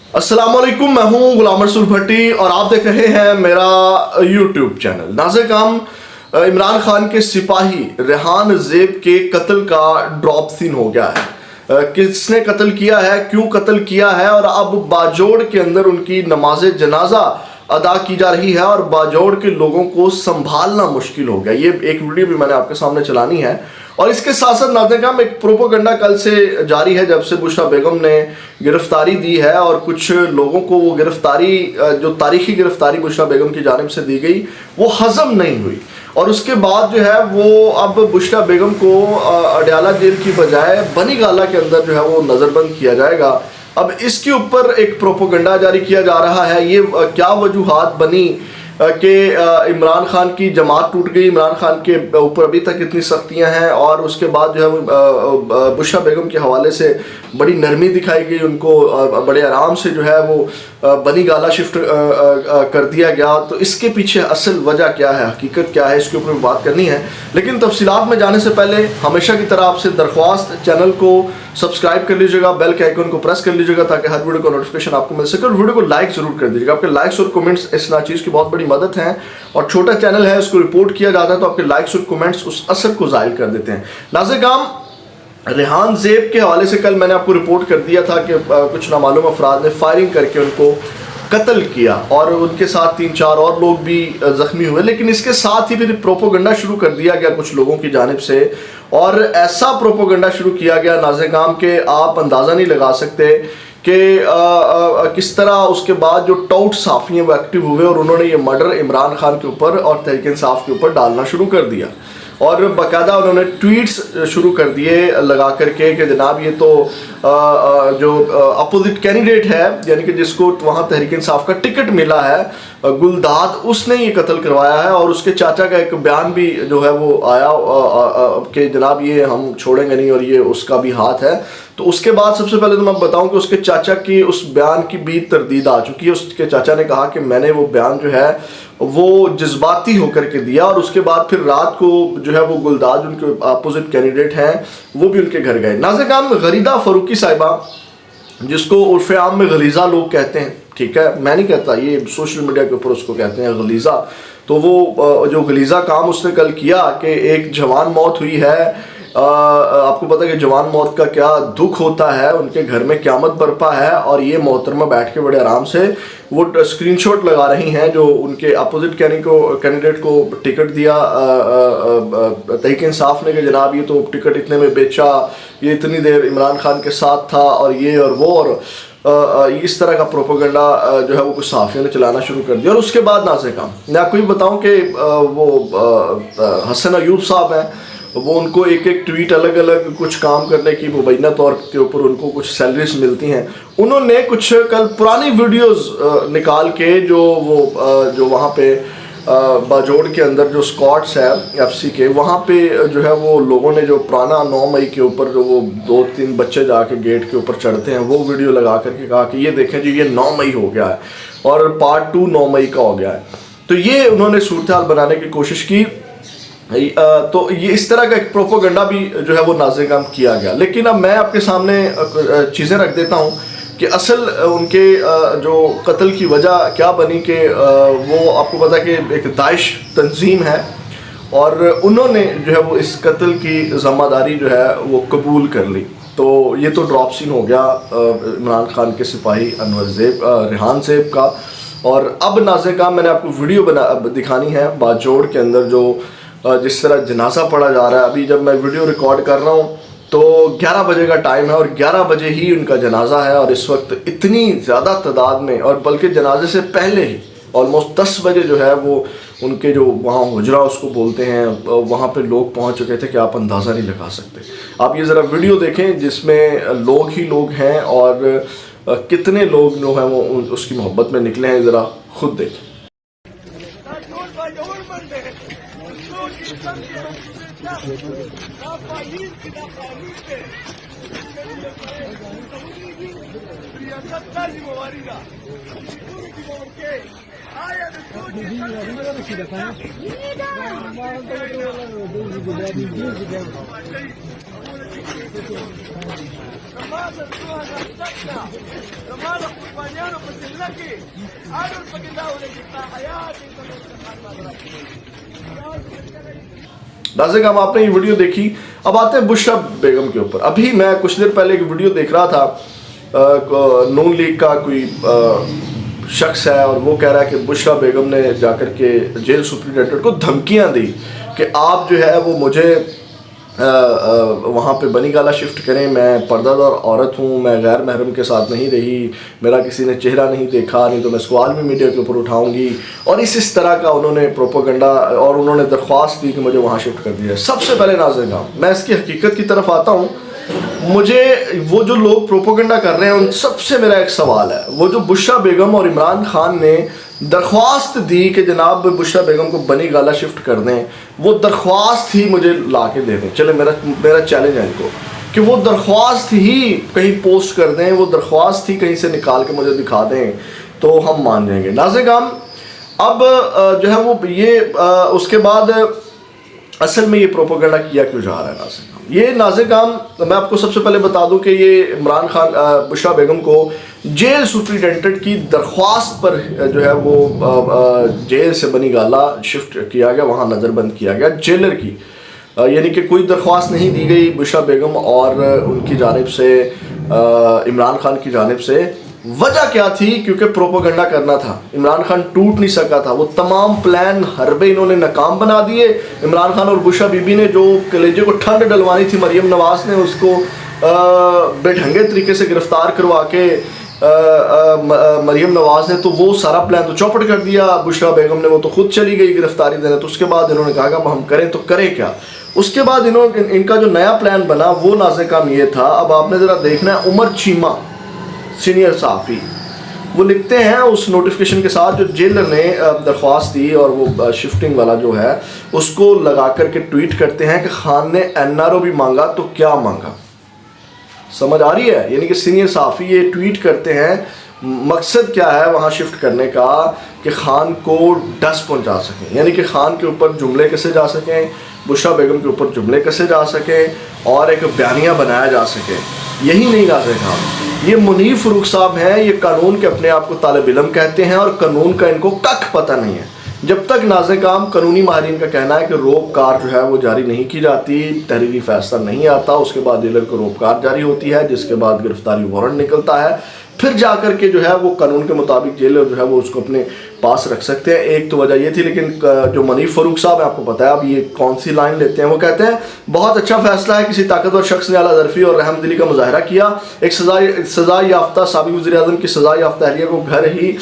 अस्सलाम वालेकुम, मैं हूं गुलाम रसूल भट्टी और आप देख रहे हैं मेरा यूट्यूब चैनल। नाज़िर इमरान खान के सिपाही रेहान ज़ेब के कत्ल का ड्रॉप सीन हो गया है। किसने कत्ल किया है, क्यों कत्ल किया है, और अब बाजोड़ के अंदर उनकी नमाज जनाजा अदा की जा रही है और बाजोड़ के लोगों को संभालना मुश्किल हो गया। ये एक वीडियो भी मैंने आपके सामने चलानी है। और इसके साथ साथ नाज़िर एक प्रोपोगंडा कल से जारी है, जब से बुशरा बेगम ने गिरफ्तारी दी है और कुछ लोगों को वो गिरफ्तारी, जो तारीखी गिरफ्तारी बुशरा बेगम की जानिब से दी गई, वो हजम नहीं हुई। और उसके बाद जो है वो अब बुशरा बेगम को अडयाला जेल की बजाय बनी गाला के अंदर जो है वो नज़रबंद किया जाएगा। अब इसके ऊपर एक प्रोपोगंडा जारी किया जा रहा है। ये क्या वजूहात बनी कि इमरान खान की जमात टूट गई, इमरान खान के ऊपर अभी तक इतनी सख्तियां हैं, और उसके बाद जो है वो बुशरा बेगम के हवाले से बड़ी नरमी दिखाई गई, उनको बड़े आराम से जो है वो बनी गाला शिफ्ट कर दिया गया। तो इसके पीछे असल वजह क्या है, हकीकत क्या है, इसके ऊपर बात करनी है। लेकिन तफसीलात में जाने से पहले हमेशा की तरह आपसे दरख्वास्त, चैनल को सब्सक्राइब कर लीजिएगा, बेल के आइकन को प्रेस कर लीजिएगा ताकि हर वीडियो का नोटिफिकेशन आपको मिल सके, और वीडियो को लाइक जरूर कर दीजिएगा। आपके लाइक्स और कमेंट्स इस नाचीज़ की बहुत बड़ी मदद है, और छोटा चैनल है, उसको रिपोर्ट किया जाता है तो आपके लाइक्स और कमेंट्स उस असर को ज़ाहिर कर देते हैं। नाज़िर रेहान ज़ेब के हवाले से कल मैंने आपको रिपोर्ट कर दिया था कि कुछ नामालूम अफराद ने फायरिंग करके उनको कत्ल किया, और उनके साथ 3-4 और लोग भी ज़ख्मी हुए। लेकिन इसके साथ ही फिर प्रोपोगंडा शुरू कर दिया गया कुछ लोगों की जानिब से, और ऐसा प्रोपोगंडा शुरू किया गया नाज़िर के आप अंदाज़ा नहीं लगा सकते कि किस तरह उसके बाद जो टाउट साफ़ी हैं वो एक्टिव हुए और उन्होंने ये मर्डर इमरान खान के ऊपर और तहरीक इंसाफ के ऊपर डालना शुरू कर दिया। और बाकायदा उन्होंने ट्वीट्स शुरू कर दिए लगा करके कि जनाब ये तो जो अपोजिट कैंडिडेट है, यानी कि जिसको वहाँ तहरीक इंसाफ का टिकट मिला है, गुलदाद, उसने ये कत्ल करवाया है। और उसके चाचा का एक बयान भी जो है वो आया कि जनाब ये हम छोड़ेंगे नहीं और ये उसका भी हाथ है। तो उसके बाद सबसे पहले तो मैं बताऊं कि उसके चाचा की उस बयान की भी तरदीद आ चुकी है। उसके चाचा ने कहा कि मैंने वो बयान जो है वो जज्बाती होकर के दिया, और उसके बाद फिर रात को जो है वो गुलदाद, उनके अपोजिट कैंडिडेट हैं, वो भी उनके घर गए। नाज़िर गरीदा फ़ारूकी साहिबा, जिसको उर्फ़ आम में गलीज़ा लोग कहते हैं, ठीक है, मैं नहीं कहता, ये सोशल मीडिया के ऊपर उसको कहते हैं गलीज़ा। तो वो जो गलीज़ा काम उसने कल किया कि एक जवान मौत हुई है। आपको पता है कि जवान मौत का क्या दुख होता है, उनके घर में क़यामत बरपा है, और ये मोहतरमा बैठ के बड़े आराम से वो स्क्रीनशॉट लगा रही हैं जो उनके अपोजिट कैंडिडेट को टिकट दिया तहरीक इंसाफ ने कि जनाब ये तो टिकट इतने में बेचा, ये इतनी देर इमरान खान के साथ था, और ये और वो, और इस तरह का प्रोपोगंडा जो है वो कुछ सहाफ़ियों ने चलाना शुरू कर दिया। और उसके बाद नाज़िर मैं आपको ये बताऊँ कि वो हसन अयूब साहब हैं, वो उनको एक एक ट्वीट अलग अलग कुछ काम करने की मुबैना तौर के ऊपर उनको कुछ सैलरीज मिलती हैं। उन्होंने कुछ कल पुरानी वीडियोस निकाल के जो वहाँ पे बाजोड़ के अंदर जो स्क्वाड्स है एफसी के, वहाँ पे जो है वो लोगों ने जो पुराना 9 मई के ऊपर जो वो 2-3 बच्चे जाके गेट के ऊपर चढ़ते हैं, वो वीडियो लगा करके कहा कि ये देखें जी, ये 9 मई हो गया है और पार्ट 2 9 मई का हो गया है। तो ये उन्होंने सूरत हाल बनाने की कोशिश की। तो ये इस तरह का एक प्रोपोगंडा भी जो है वो नाज़िर किया गया। लेकिन अब मैं आपके सामने चीज़ें रख देता हूँ कि असल उनके जो कत्ल की वजह क्या बनी, कि वो आपको पता है कि एक दाइश तंजीम है, और उन्होंने जो है वो इस कत्ल की ज़िम्मेदारी जो है वो कबूल कर ली। तो ये तो ड्रॉप सीन हो गया इमरान खान के सिपाही रेहान ज़ेब का। और अब नाज़िर मैंने आपको वीडियो दिखानी है बाजोड़ के अंदर जो जिस तरह जनाजा पढ़ा जा रहा है। अभी जब मैं वीडियो रिकॉर्ड कर रहा हूँ तो 11 बजे का टाइम है, और 11 बजे ही उनका जनाजा है, और इस वक्त इतनी ज़्यादा तादाद में, और बल्कि जनाजे से पहले ही ऑलमोस्ट 10 बजे जो है वो उनके जो वहाँ हुजरा उसको बोलते हैं, वहाँ पे लोग पहुँच चुके थे कि आप अंदाज़ा नहीं लगा सकते। आप ये ज़रा वीडियो देखें जिसमें लोग ही लोग हैं, और कितने लोग जो हैं वो उसकी मोहब्बत में निकले हैं, ज़रा खुद देखें। नाज़रीन हम आपने ये वीडियो देखी। अब आते हैं बुशरा बेगम के ऊपर। अभी मैं कुछ देर पहले एक वीडियो देख रहा था, नून लीग का कोई शख्स है और वो कह रहा है कि बुशरा बेगम ने जाकर के जेल सुप्रिटेंडेंट को धमकियां दी कि आप जो है वो मुझे वहाँ पे बनी गाला शिफ्ट करें, मैं पर्दादार औरत हूँ, मैं गैर महरम के साथ नहीं रही, मेरा किसी ने चेहरा नहीं देखा, नहीं तो मैं इसको आलमी मीडिया के ऊपर उठाऊंगी, और इस तरह का उन्होंने प्रोपोगंडा और उन्होंने दरख्वास्त दी कि मुझे वहाँ शिफ्ट कर दिया। सबसे पहले नाज़रीन मैं इसकी हकीकत की तरफ आता हूँ। मुझे वो जो लोग प्रोपोगंडा कर रहे हैं उन सबसे मेरा एक सवाल है, वो जो बुशरा बेगम और इमरान खान ने दरख्वास्त दी कि जनाब बुशरा बेगम को बनी गाला शिफ्ट कर दें, वो दरख्वास्त ही मुझे ला के दे दें। चले मेरा चैलेंज है इनको कि वो दरख्वास्त ही कहीं पोस्ट कर दें, वो दरख्वास्त ही कहीं से निकाल के मुझे दिखा दें तो हम मान जाएंगे। नाज़रीन अब जो है वो ये उसके बाद असल में ये प्रोपोगंडा किया क्यों जा रहा है नाज़रीन? ये नाज़रीन मैं आपको सबसे पहले बता दूं कि ये इमरान खान बुशरा बेगम को जेल सुप्रिटेंडेंट की दरख्वास्त पर जो है वो जेल से बनी गाला शिफ्ट किया गया, वहाँ नज़रबंद किया गया जेलर की, यानी कि कोई दरख्वास्त नहीं दी गई बुशरा बेगम और उनकी जानिब से इमरान खान की जानिब से। वजह क्या थी? क्योंकि प्रोपोगंडा करना था। इमरान खान टूट नहीं सका था, वो तमाम प्लान हरबे इन्होंने नाकाम बना दिए। इमरान खान और बुशरा बीबी ने जो कलेजे को ठंड डलवानी थी मरियम नवाज ने उसको बेढंगे तरीके से गिरफ्तार करवा के मरियम नवाज ने तो वो सारा प्लान तो चौपट कर दिया। बुशरा बेगम ने वो तो खुद चली गई गिरफ्तारी देने। तो उसके बाद इन्होंने कहा कि अब हम करें तो करें क्या। उसके बाद इनका जो नया प्लान बना वो नाज़रीन ये था, अब आपने ज़रा देखना है, उमर चीमा सीनियर सहाफ़ी वो लिखते हैं उस नोटिफिकेशन के साथ जो जेलर ने दरख्वास्त दी और वो शिफ्टिंग वाला जो है उसको लगा करके ट्वीट करते हैं कि खान ने NRO भी मांगा तो क्या मांगा। समझ आ रही है? यानी कि सीनियर सहाफ़ी ये ट्वीट करते हैं, मकसद क्या है वहाँ शिफ्ट करने का कि खान को डस पहुँचा सकें, यानी कि खान के ऊपर जुमले कसे जा सकें, बुशरा बेगम के ऊपर जुमले कसे जा सकें और एक बयानिया बनाया जा सके। यही नहीं नाज़रीन, ये मुनीर फ़ारूक साहब हैं, ये कानून के अपने आप को तालिब इल्म कहते हैं और कानून का इनको कख पता नहीं है। जब तक नाज़रीन कानूनी माहिरीन का कहना है कि रोपकार जो है वो जारी नहीं की जाती, तहरीरी फैसला नहीं आता, उसके बाद जेलर को रोपकार जारी होती है, जिसके बाद गिरफ्तारी वारंट निकलता है, फिर जा कर के जो है वो कानून के मुताबिक जेलर जो है वो उसको अपने पास रख सकते हैं। एक तो वजह ये थी, लेकिन जो मुनीर फ़ारूक साहब है आपको पता है अब ये कौन सी लाइन लेते हैं। वो कहते हैं बहुत अच्छा फैसला है, किसी ताकतवर शख्स ने आला ज़रफ़ी और रहमदिली का मुजाहरा किया, एक सज़ा याफ्ता साबिक़ वज़ीर-ए-आज़म की सज़ा याफ्ता अहलिया को घर ही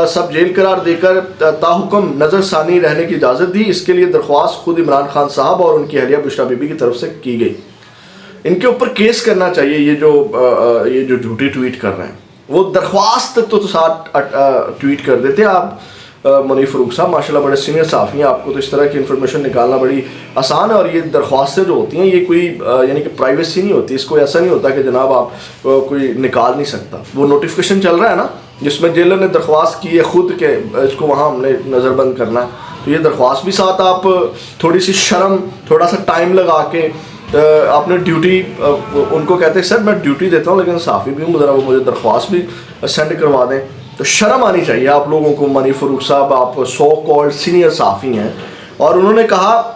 सब जेल करार देकर ताहुक्म नज़र सानी रहने की इजाज़त दी। इसके लिए दरख्वास्त खुद इमरान खान साहब और उनकी अहलिया बुशरा बीबी की तरफ से की गई। इनके ऊपर केस करना चाहिए। ये जो झूठी ट्वीट कर रहे हैं वो दरख्वास्त तो साथ ट्वीट कर देते आप। मुनीर फ़ारूक साहब माशाल्लाह बड़े सीनियर सहाफ़ी हैं, आपको तो इस तरह की इन्फॉर्मेशन निकालना बड़ी आसान है। और ये दरख्वास्तें जो होती हैं ये कोई यानी कि प्राइवेसी नहीं होती, इसको ऐसा नहीं होता कि जनाब आप कोई निकाल नहीं सकता। वो नोटिफिकेशन चल रहा है ना जिसमें जेलर ने दरख्वास्त की है खुद के इसको वहाँ हमने नज़रबंद करना है, तो ये दरख्वास्त भी साथ आप थोड़ी सी शर्म, थोड़ा सा टाइम लगा के आपने ड्यूटी उनको कहते हैं सर मैं ड्यूटी देता हूँ लेकिन सहाफ़ी भी हूँ, ज़रा वो मुझे दरख्वास्त भी सेंड करवा दें। तो शर्म आनी चाहिए आप लोगों को। मुनीर फ़ारूक साहब आप सो कॉल्ड सीनियर सहाफ़ी हैं और उन्होंने कहा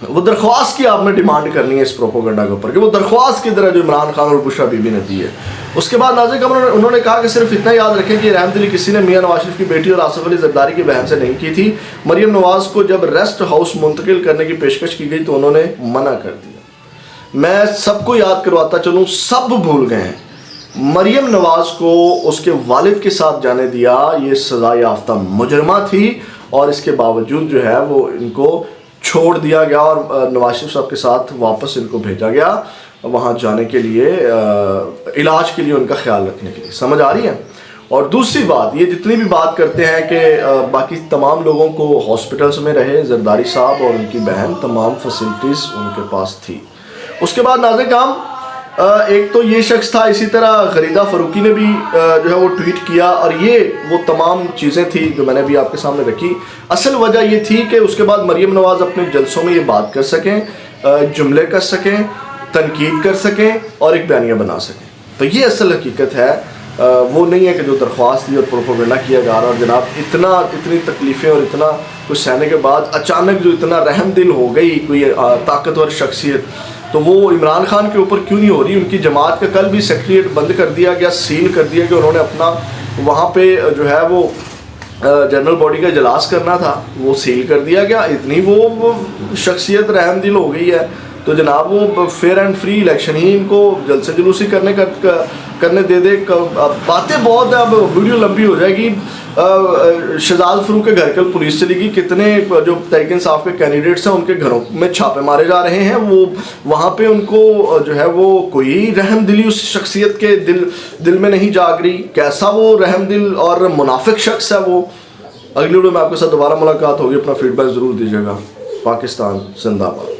वो दरख्वास्त की आपने डिमांड करनी है इस प्रोपोगंडा के ऊपर कि वो दरख्वास्त की तरह जो इमरान खान और बुशरा बीबी ने दी है। उसके बाद नाज़रीन उन्होंने कहा कि सिर्फ इतना याद रखें कि रहमदिली किसी ने मियां नवाज शरीफ की बेटी और आसिफ अली ज़रदारी की बहन से नहीं की थी। मरियम नवाज को जब रेस्ट हाउस मुंतकिल करने की पेशकश की गई तो उन्होंने मना कर दिया। मैं सबको याद करवाता चलूँ, सब भूल गए हैं। मरियम नवाज को उसके वालिद के साथ जाने दिया, ये सज़ा याफ्ता मुजरमा थी और इसके बावजूद जो है वो इनको छोड़ दिया गया और नवाज शरीफ साहब के साथ वापस इनको भेजा गया वहाँ जाने के लिए, इलाज के लिए, उनका ख्याल रखने के लिए। समझ आ रही है? और दूसरी बात, ये जितनी भी बात करते हैं कि बाकी तमाम लोगों को हॉस्पिटल्स में रहे, जरदारी साहब और उनकी बहन तमाम फैसिलिटीज़ उनके पास थी। उसके बाद नाज़रीन ایک تو یہ شخص تھا، اسی طرح غریدہ فاروقی نے بھی جو ہے وہ ٹویٹ کیا، اور یہ وہ تمام چیزیں تھیں جو میں نے بھی آپ کے سامنے رکھی۔ اصل وجہ یہ تھی کہ اس کے بعد مریم نواز اپنے جلسوں میں یہ بات کر سکیں، جملے کر سکیں، تنقید کر سکیں اور ایک بیانیہ بنا سکیں۔ تو یہ اصل حقیقت ہے، وہ نہیں ہے کہ جو درخواست دی اور پروپیگنڈا کیا جا رہا، اور جناب اتنی تکلیفیں اور اتنا کچھ سہنے کے بعد اچانک جو اتنا رحم دل ہو گئی کوئی طاقتور شخصیت، تو وہ عمران خان کے اوپر کیوں نہیں ہو رہی؟ ان کی جماعت کا کل بھی سیکریٹریٹ بند کر دیا گیا، سیل کر دیا کہ انہوں نے اپنا وہاں پہ جو ہے وہ جنرل باڈی کا اجلاس کرنا تھا، وہ سیل کر دیا گیا۔ اتنی وہ شخصیت رحم دل ہو گئی ہے، تو جناب وہ فیئر اینڈ فری الیکشن ہی ان کو جلسے جلوسی کرنے دے۔ باتیں بہت ہیں، اب ویڈیو لمبی ہو جائے گی۔ شہزاد فاروق کے گھر کل پولیس چلی گئی، کتنے جو تحریک انصاف کے کینڈیڈیٹس ہیں ان کے گھروں میں چھاپے مارے جا رہے ہیں، وہ وہاں پہ ان کو جو ہے وہ کوئی رحم دلی اس شخصیت کے دل میں نہیں جاگ رہی۔ کیسا وہ رحم دل اور منافق شخص ہے وہ۔ اگلی ویڈیو میں آپ کے ساتھ دوبارہ ملاقات ہوگی، اپنا فیڈ بیک ضرور دیجیے گا۔ پاکستان زندہ باد۔